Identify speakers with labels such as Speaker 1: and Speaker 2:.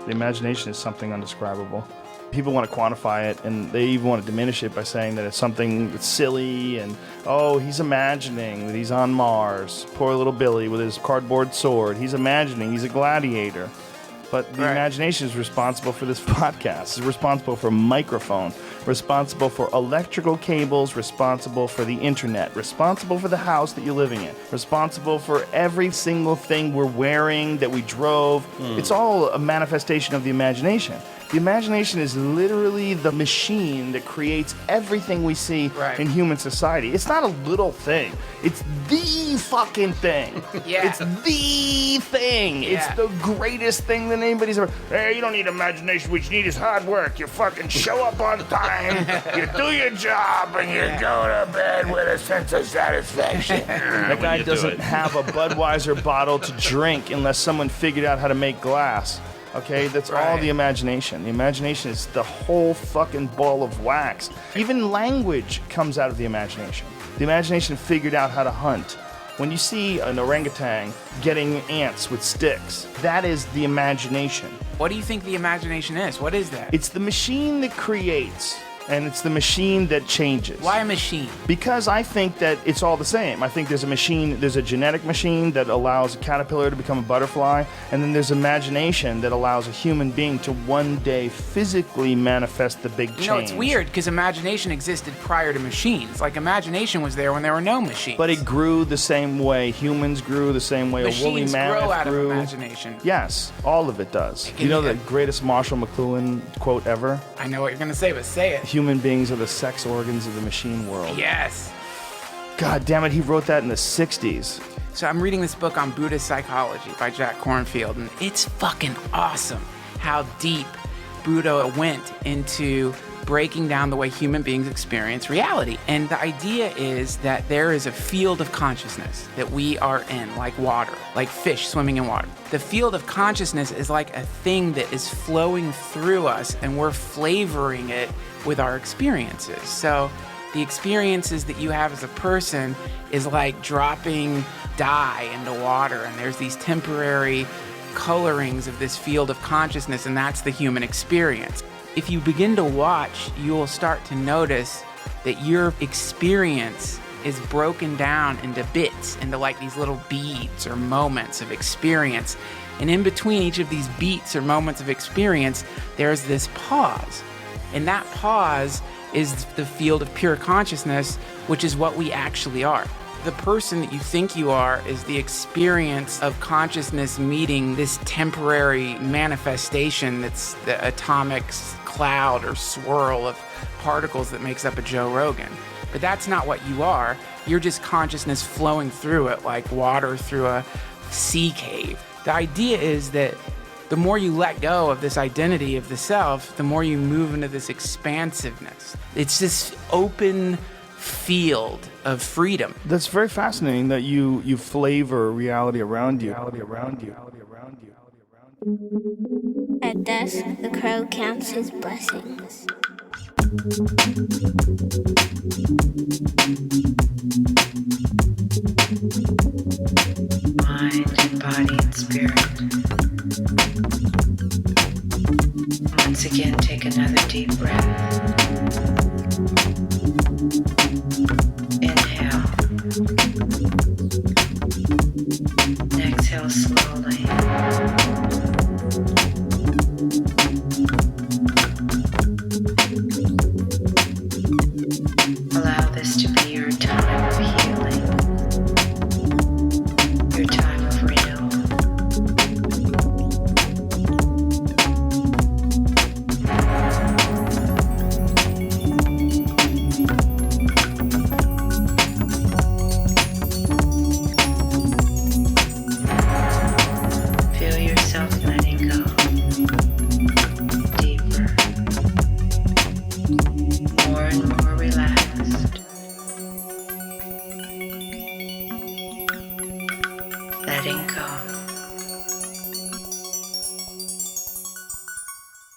Speaker 1: The imagination is something undescribable. People want to quantify it, and they even want to diminish it by saying that it's something that's silly, and, oh, he's imagining that he's on Mars. Poor little Billy with his cardboard sword. He's imagining he's a gladiator. But the imagination is responsible for this podcast. It's responsible for a microphone, responsible for electrical cables, responsible for the internet, responsible for the house that you're living in, responsible for every single thing we're wearing, that we drove. It's all a manifestation of the imagination. The imagination is literally the machine that creates everything we see in human society. It's not a little thing. It's the fucking thing.
Speaker 2: Yeah.
Speaker 1: It's the thing.
Speaker 2: Yeah.
Speaker 1: It's the greatest thing that anybody's ever... Hey, you don't need imagination. What you need is hard work. You fucking show up on time, you do your job, and you go to bed with a sense of satisfaction. That guy doesn't have a Budweiser bottle to drink unless someone figured out how to make glass. Okay, that's all the imagination. The imagination is the whole fucking ball of wax. Even language comes out of the imagination. The imagination figured out how to hunt. When you see an orangutan getting ants with sticks, that is the imagination.
Speaker 2: What do you think the imagination is? What is that?
Speaker 1: It's the machine that creates, and it's the machine that changes.
Speaker 2: Why a machine?
Speaker 1: Because I think that it's all the same. I think there's a genetic machine that allows a caterpillar to become a butterfly, and then there's imagination that allows a human being to one day physically manifest the big change.
Speaker 2: You know, it's weird because imagination existed prior to machines. Like, imagination was there when there were no machines.
Speaker 1: But it grew the same way humans grew, the same way
Speaker 2: machines
Speaker 1: a woolly mammoth
Speaker 2: grow out
Speaker 1: grew.
Speaker 2: of imagination.
Speaker 1: Yes, all of it does. You know the greatest Marshall McLuhan quote ever?
Speaker 2: I know what you're going to say, but say it.
Speaker 1: Human beings are the sex organs of the machine world.
Speaker 2: Yes.
Speaker 1: God damn it, he wrote that in the 60s.
Speaker 2: So I'm reading this book on Buddhist psychology by Jack Kornfield, and it's fucking awesome how deep Buddha went into breaking down the way human beings experience reality. And the idea is that there is a field of consciousness that we are in, like water, like fish swimming in water. The field of consciousness is like a thing that is flowing through us, and we're flavoring it with our experiences. So the experiences that you have as a person is like dropping dye into water, and there's these temporary colorings of this field of consciousness, and that's the human experience. If you begin to watch, you will start to notice that your experience is broken down into bits, into like these little beads or moments of experience. And in between each of these beats or moments of experience, there's this pause. And that pause is the field of pure consciousness, which is what we actually are. The person that you think you are is the experience of consciousness meeting this temporary manifestation that's the atomic cloud or swirl of particles that makes up a Joe Rogan. But that's not what you are. You're just consciousness flowing through it like water through a sea cave. The idea is that the more you let go of this identity of the self, the more you move into this expansiveness. It's this open field of freedom.
Speaker 1: That's very fascinating that you flavor reality around you.
Speaker 3: At dusk, the crow counts his blessings.
Speaker 4: Mind and body and spirit. Once again, take another deep breath. Inhale. Exhale slowly. Allow this to be your time of healing, your time of renewal. Feel yourself letting go deeper, more and more.